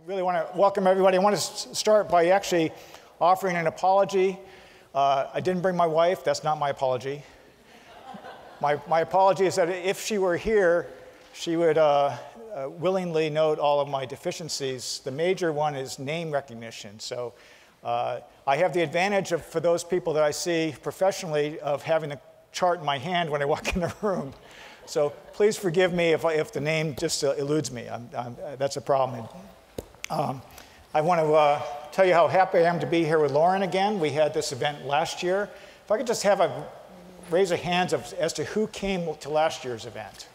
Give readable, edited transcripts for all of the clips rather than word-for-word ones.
Really want to welcome everybody. I want to start by actually offering an apology. I didn't bring my wife. That's not my apology. My apology is that if she were here, she would willingly note all of my deficiencies. The major one is name recognition. So I have the advantage of, for those people that I see professionally, of having a chart in my hand when I walk in the room. So please forgive me if the name just eludes me. That's a problem. I want to tell you how happy I am to be here with Lauren again. We had this event last year. If I could just have a raise of hands as to who came to last year's event.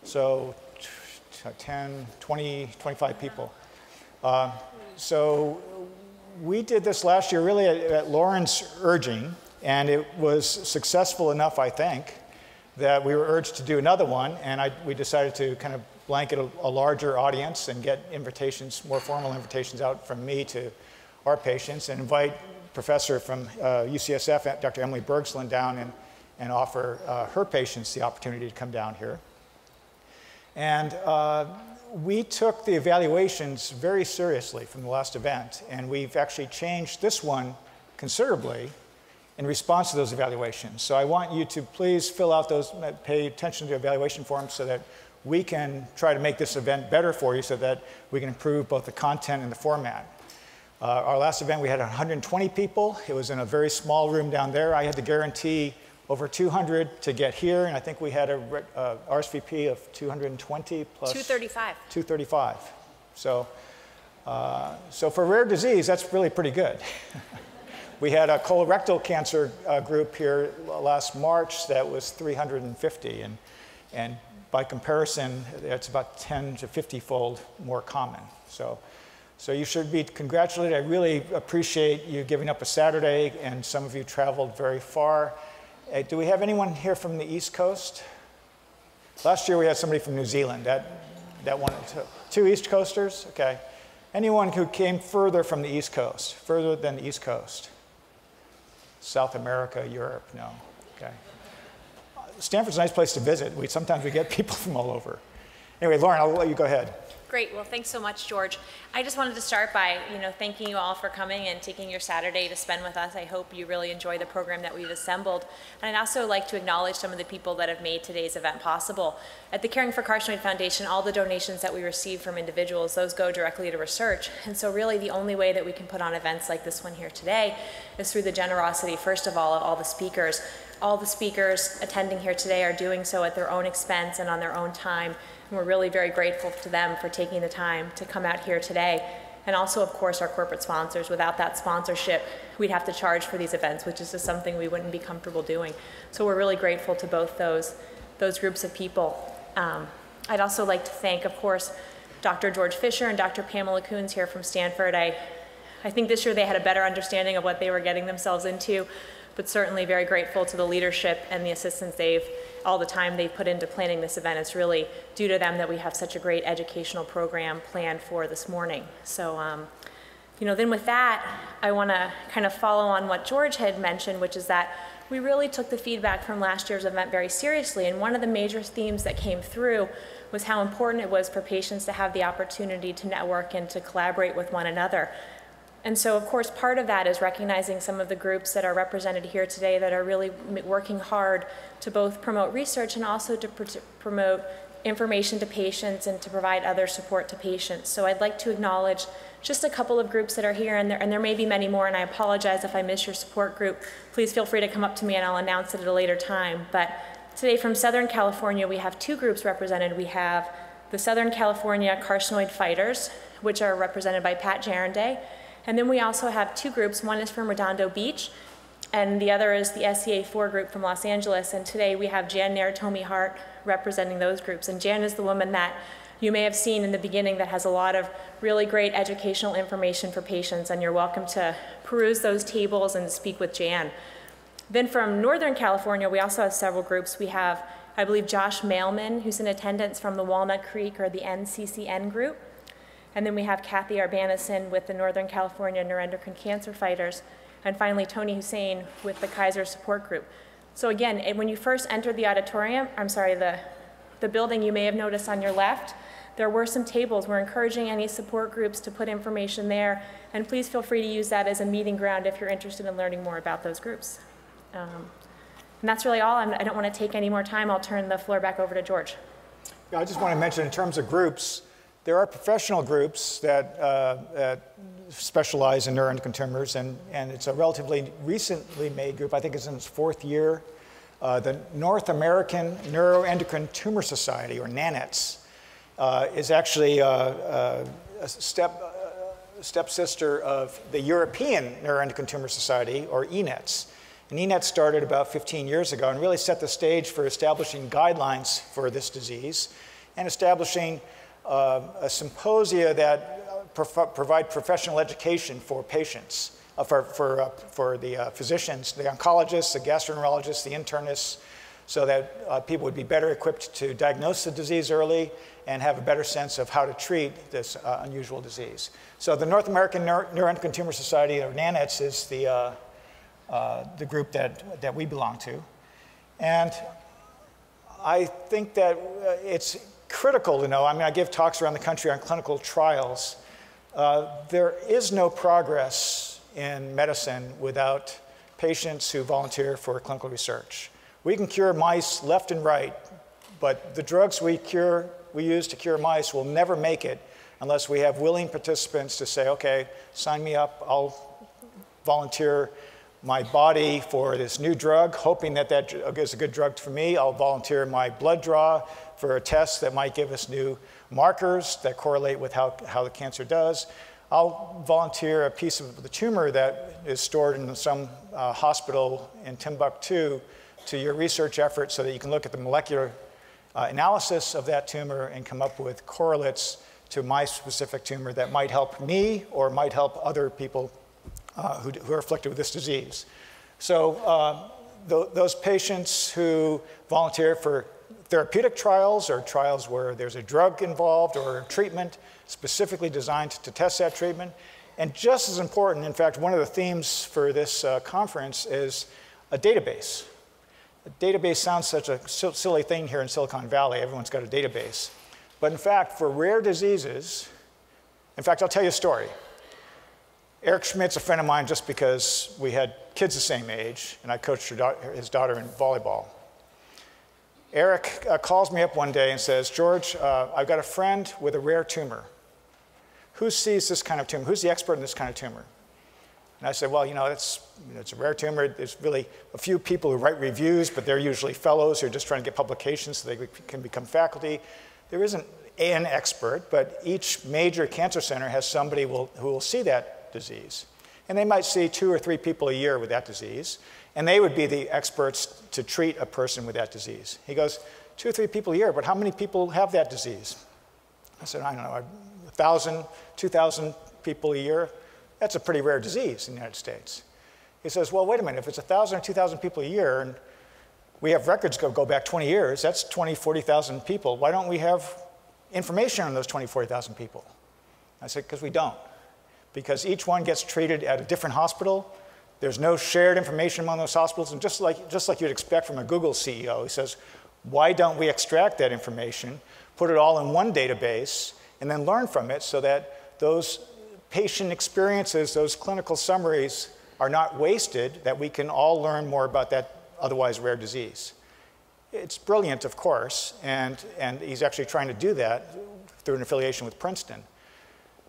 So 10, 20, 25 people. So we did this last year really at Lauren's urging, and it was successful enough, I think, that we were urged to do another one, and we decided to kind of blanket a larger audience and get invitations, more formal invitations out from me to our patients, and invite a professor from UCSF, Dr. Emily Bergslund, down and offer her patients the opportunity to come down here. And we took the evaluations very seriously from the last event, and we've actually changed this one considerably in response to those evaluations. So I want you to please fill out those, pay attention to the evaluation forms so that we can try to make this event better for you so that we can improve both the content and the format. Our last event, we had 120 people. It was in a very small room down there. I had to guarantee over 200 to get here, and I think we had a RSVP of 220 plus 235. 235. So for rare disease, that's really pretty good. We had a colorectal cancer group here last March that was 350, and by comparison, it's about 10 to 50-fold more common. So you should be congratulated. I really appreciate you giving up a Saturday, and some of you traveled very far. Do we have anyone here from the East Coast? Last year we had somebody from New Zealand. That one, two East Coasters? Okay. Anyone who came further from the East Coast, further than the East Coast? South America, Europe, no. Okay. Stanford's a nice place to visit. Sometimes we get people from all over. Anyway, Lauren, I'll let you go ahead. Great. Well, thanks so much, George. I just wanted to start by, thanking you all for coming and taking your Saturday to spend with us. I hope you really enjoy the program that we've assembled. And I'd also like to acknowledge some of the people that have made today's event possible. At the Caring for Carcinoid Foundation, all the donations that we receive from individuals, those go directly to research. And so really the only way that we can put on events like this one here today is through the generosity, first of all the speakers. All the speakers attending here today are doing so at their own expense and on their own time. And we're really very grateful to them for taking the time to come out here today. And also, of course, our corporate sponsors. Without that sponsorship, we'd have to charge for these events, which is just something we wouldn't be comfortable doing. So we're really grateful to both those groups of people. I'd also like to thank, of course, Dr. George Fisher and Dr. Pamela Coons here from Stanford. I think this year they had a better understanding of what they were getting themselves into, but certainly very grateful to the leadership and the assistance all the time they've put into planning this event. It's really due to them that we have such a great educational program planned for this morning. So, then with that, I want to kind of follow on what George had mentioned, which is that we really took the feedback from last year's event very seriously. And one of the major themes that came through was how important it was for patients to have the opportunity to network and to collaborate with one another. And so, of course, part of that is recognizing some of the groups that are represented here today that are really working hard to both promote research and also to promote information to patients and to provide other support to patients. So I'd like to acknowledge just a couple of groups that are here, and there may be many more, and I apologize if I miss your support group. Please feel free to come up to me and I'll announce it at a later time. But today from Southern California, we have two groups represented. We have the Southern California Carcinoid Fighters, which are represented by Pat Jarenday. And then we also have two groups. One is from Redondo Beach, and the other is the SCA4 group from Los Angeles. And today we have Jan Naratomi Hart representing those groups. And Jan is the woman that you may have seen in the beginning that has a lot of really great educational information for patients, and you're welcome to peruse those tables and speak with Jan. Then from Northern California, we also have several groups. We have, I believe, Josh Mailman, who's in attendance from the Walnut Creek or the NCCN group. And then we have Kathy Arbanison with the Northern California Neuroendocrine Cancer Fighters. And finally, Tony Hussein with the Kaiser Support Group. So again, when you first entered the auditorium, the building, you may have noticed on your left, there were some tables. We're encouraging any support groups to put information there, and please feel free to use that as a meeting ground if you're interested in learning more about those groups. And that's really all. I don't want to take any more time. I'll turn the floor back over to George. Yeah, I just want to mention in terms of groups, there are professional groups that specialize in neuroendocrine tumors, and it's a relatively recently made group. I think it's in its 4th year. The North American Neuroendocrine Tumor Society, or NANETS, is actually a stepsister of the European Neuroendocrine Tumor Society, or ENETS. And ENETS started about 15 years ago and really set the stage for establishing guidelines for this disease and establishing a symposia that provide professional education for patients, for the physicians, the oncologists, the gastroenterologists, the internists, so that people would be better equipped to diagnose the disease early and have a better sense of how to treat this unusual disease. So the North American Neuroendocrine Tumor Society, or NANETS, is the group that we belong to. And I think that it's critical to know, I mean, I give talks around the country on clinical trials. There is no progress in medicine without patients who volunteer for clinical research. We can cure mice left and right, but the drugs we use to cure mice will never make it unless we have willing participants to say, okay, sign me up, I'll volunteer my body for this new drug, hoping that that is a good drug for me. I'll volunteer my blood draw for a test that might give us new markers that correlate with how the cancer does. I'll volunteer a piece of the tumor that is stored in some hospital in Timbuktu to your research effort so that you can look at the molecular analysis of that tumor and come up with correlates to my specific tumor that might help me or might help other people who are afflicted with this disease. So those patients who volunteer for therapeutic trials or trials where there's a drug involved or a treatment specifically designed to test that treatment. And just as important, in fact, one of the themes for this conference is a database. A database sounds such a silly thing here in Silicon Valley. Everyone's got a database. But in fact, for rare diseases, in fact, I'll tell you a story. Eric Schmidt's a friend of mine just because we had kids the same age, and I coached his daughter in volleyball. Eric calls me up one day and says, George, I've got a friend with a rare tumor. Who sees this kind of tumor? Who's the expert in this kind of tumor? And I said, well, it's a rare tumor. There's really a few people who write reviews, but they're usually fellows who are just trying to get publications so they can become faculty. There isn't an expert, but each major cancer center has somebody who will see that disease. And they might see 2 or 3 people a year with that disease, and they would be the experts to treat a person with that disease. He goes, 2 or 3 people a year, but how many people have that disease? I said, I don't know, 1,000, 2,000 people a year. That's a pretty rare disease in the United States. He says, well, wait a minute, if it's 1,000 or 2,000 people a year, and we have records go back 20 years, that's 20, 40,000 people. Why don't we have information on those 20, 40,000 people? I said, because we don't. Because each one gets treated at a different hospital. There's no shared information among those hospitals. And just like you'd expect from a Google CEO, he says, why don't we extract that information, put it all in one database, and then learn from it so that those patient experiences, those clinical summaries are not wasted, that we can all learn more about that otherwise rare disease. It's brilliant, of course, and he's actually trying to do that through an affiliation with Princeton.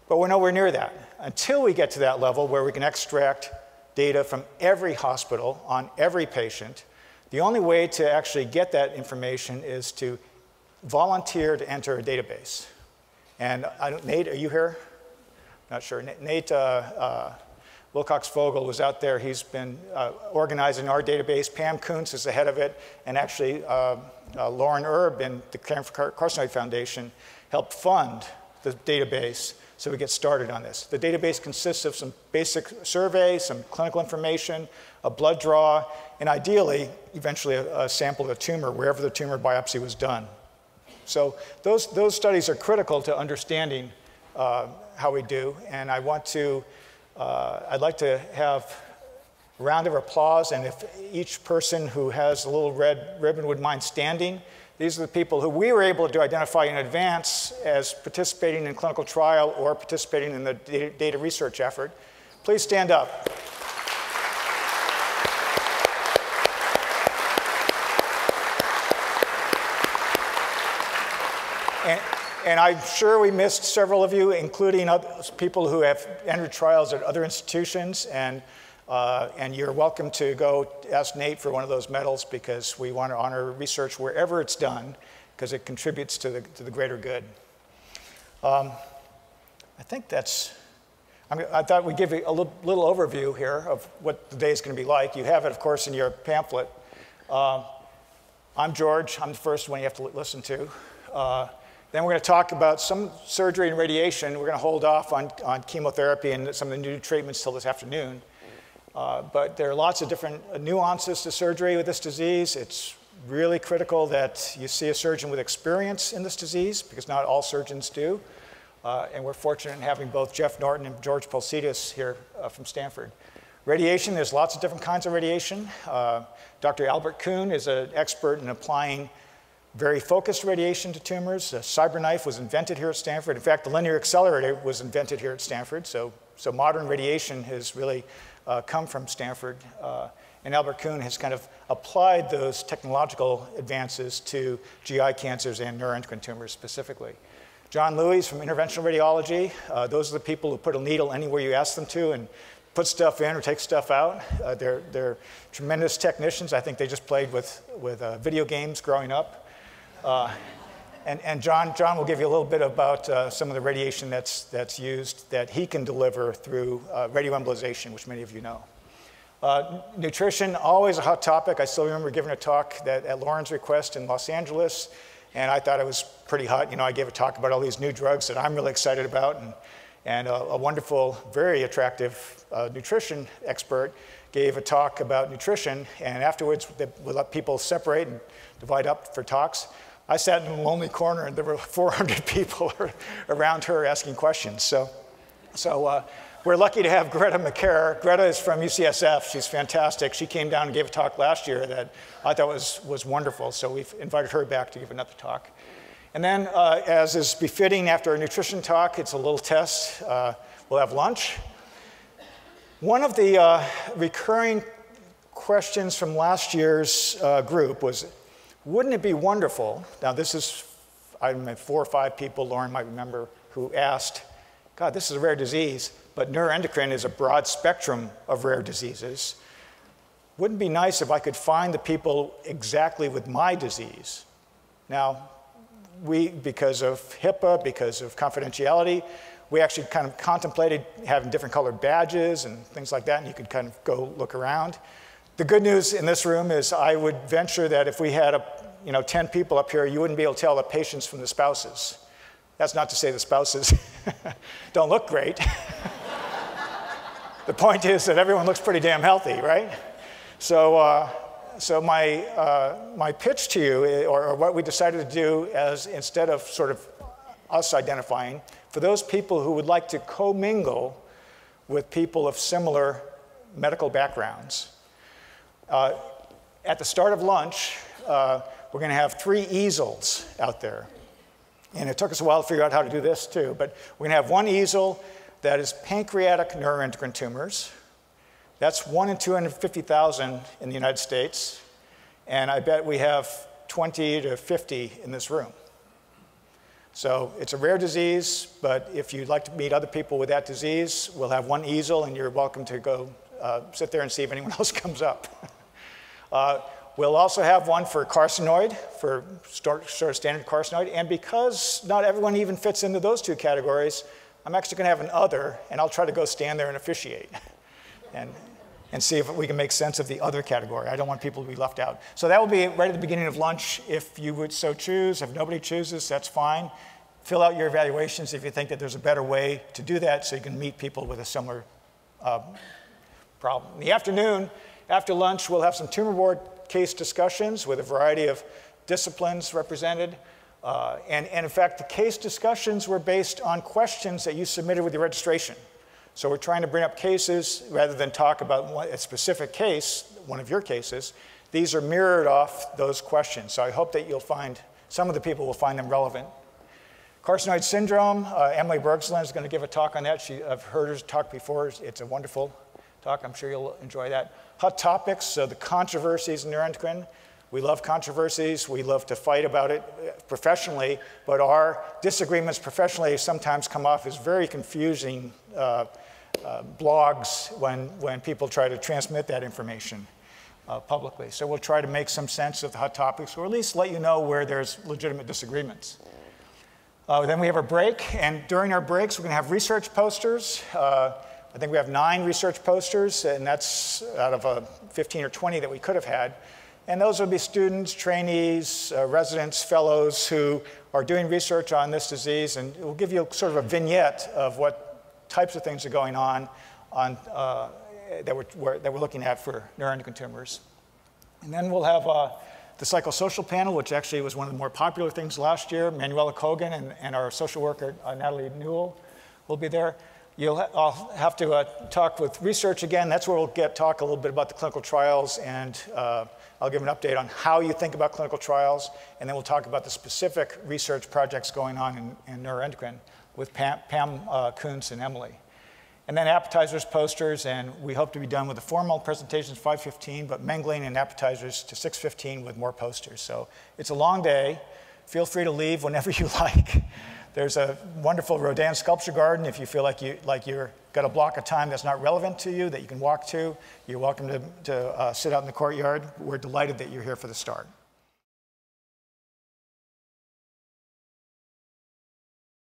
But we're nowhere near that. Until we get to that level where we can extract data from every hospital on every patient, the only way to actually get that information is to volunteer to enter a database. And Nate, are you here? Not sure. Nate Wilcox-Vogel was out there. He's been organizing our database. Pam Kuntz is the head of it. And actually, Lauren Erb and the Carcinoid Foundation helped fund the database so we get started on this. The database consists of some basic survey, some clinical information, a blood draw, and ideally, eventually a sample of the tumor, wherever the tumor biopsy was done. So those studies are critical to understanding how we do, and I'd like to have a round of applause, and if each person who has a little red ribbon would mind standing, These are the people who we were able to identify in advance as participating in clinical trial or participating in the data research effort. Please stand up. And I'm sure we missed several of you, including people who have entered trials at other institutions, and you're welcome to go ask Nate for one of those medals, because we want to honor research wherever it's done, because it contributes to the greater good. I think that's, I thought we'd give you a little overview here of what the day is going to be like. You have it, of course, in your pamphlet. I'm George. I'm the first one you have to listen to. Then we're going to talk about some surgery and radiation. We're going to hold off on chemotherapy and some of the new treatments till this afternoon. But there are lots of different nuances to surgery with this disease. It's really critical that you see a surgeon with experience in this disease, because not all surgeons do. And we're fortunate in having both Jeff Norton and George Polsidis here from Stanford. Radiation, there's lots of different kinds of radiation. Dr. Albert Kuhn is an expert in applying very focused radiation to tumors. A CyberKnife was invented here at Stanford. In fact, the linear accelerator was invented here at Stanford. So modern radiation has really come from Stanford. And Albert Kuhn has kind of applied those technological advances to GI cancers and neuroendocrine tumors specifically. John Louis from interventional radiology. Those are the people who put a needle anywhere you ask them to and put stuff in or take stuff out. They're tremendous technicians. I think they just played with video games growing up. And John will give you a little bit about some of the radiation that's used that he can deliver through radioembolization, which many of you know. Nutrition, always a hot topic. I still remember giving a talk at Lauren's request in Los Angeles, and I thought it was pretty hot. You know, I gave a talk about all these new drugs that I'm really excited about, and a wonderful, very attractive nutrition expert gave a talk about nutrition, and afterwards we let people separate and divide up for talks. I sat in a lonely corner, and there were 400 people around her asking questions. So we're lucky to have Greta McCare. Greta is from UCSF. She's fantastic. She came down and gave a talk last year that I thought was wonderful. So we've invited her back to give another talk. And then, as is befitting after a nutrition talk, it's a little test. We'll have lunch. One of the recurring questions from last year's group was, wouldn't it be wonderful? Now, this is, I mean, 4 or 5 people, Lauren might remember, who asked, God, this is a rare disease, but neuroendocrine is a broad spectrum of rare diseases. Wouldn't it be nice if I could find the people exactly with my disease? Now, because of HIPAA, because of confidentiality, we actually kind of contemplated having different colored badges and things like that, and you could kind of go look around. The good news in this room is I would venture that if we had 10 people up here, you wouldn't be able to tell the patients from the spouses. That's not to say the spouses don't look great. The point is that everyone looks pretty damn healthy, right? So my pitch to you, or what we decided to do, as instead of sort of us identifying, for those people who would like to commingle with people of similar medical backgrounds. At the start of lunch, we're going to have 3 easels out there. And it took us a while to figure out how to do this too, but we're going to have one easel that is pancreatic neuroendocrine tumors. That's 1 in 250,000 in the United States, and I bet we have 20 to 50 in this room. So it's a rare disease, but if you'd like to meet other people with that disease, we'll have one easel, and you're welcome to go sit there and see if anyone else comes up. We'll also have one for carcinoid, for sort of standard carcinoid, and because not everyone even fits into those 2 categories, I'm actually going to have an other, and I'll try to go stand there and officiate and see if we can make sense of the other category. I don't want people to be left out. So that will be right at the beginning of lunch if you would so choose. If nobody chooses, that's fine. Fill out your evaluations if you think that there's a better way to do that so you can meet people with a similar problem. In the afternoon, after lunch, we'll have some tumor board case discussions with a variety of disciplines represented. And in fact, the case discussions were based on questions that you submitted with your registration. So we're trying to bring up cases rather than talk about a specific case, one of your cases. These are mirrored off those questions. So I hope that you'll find some of the people will find them relevant. Carcinoid syndrome, Emily Bergslin is going to give a talk on that. I've heard her talk before. It's a wonderful talk. I'm sure you'll enjoy that. Hot topics, so the controversies in neuroendocrine. We love controversies. We love to fight about it professionally, but our disagreements professionally sometimes come off as very confusing blogs when people try to transmit that information publicly. So we'll try to make some sense of the hot topics, or at least let you know where there's legitimate disagreements. Then we have a break, and during our breaks, we're going to have research posters. I think we have 9 research posters, and that's out of 15 or 20 that we could have had. And those will be students, trainees, residents, fellows who are doing research on this disease, and it will give you sort of a vignette of what types of things are going on that we're looking at for neuroendocrine tumors. And then we'll have the psychosocial panel, which actually was one of the more popular things last year. Manuela Kogan and our social worker, Natalie Newell, will be there. I'll have to talk with research again. That's where we'll talk a little bit about the clinical trials, and I'll give an update on how you think about clinical trials, and then we'll talk about the specific research projects going on in neuroendocrine with Pam Kuntz and Emily. And then appetizers, posters, and we hope to be done with the formal presentations 5:15, but mingling and appetizers to 6:15 with more posters. So it's a long day. Feel free to leave whenever you like. There's a wonderful Rodin sculpture garden. If you feel like you're got a block of time that's not relevant to you that you can walk to, you're welcome to sit out in the courtyard. We're delighted that you're here for the start.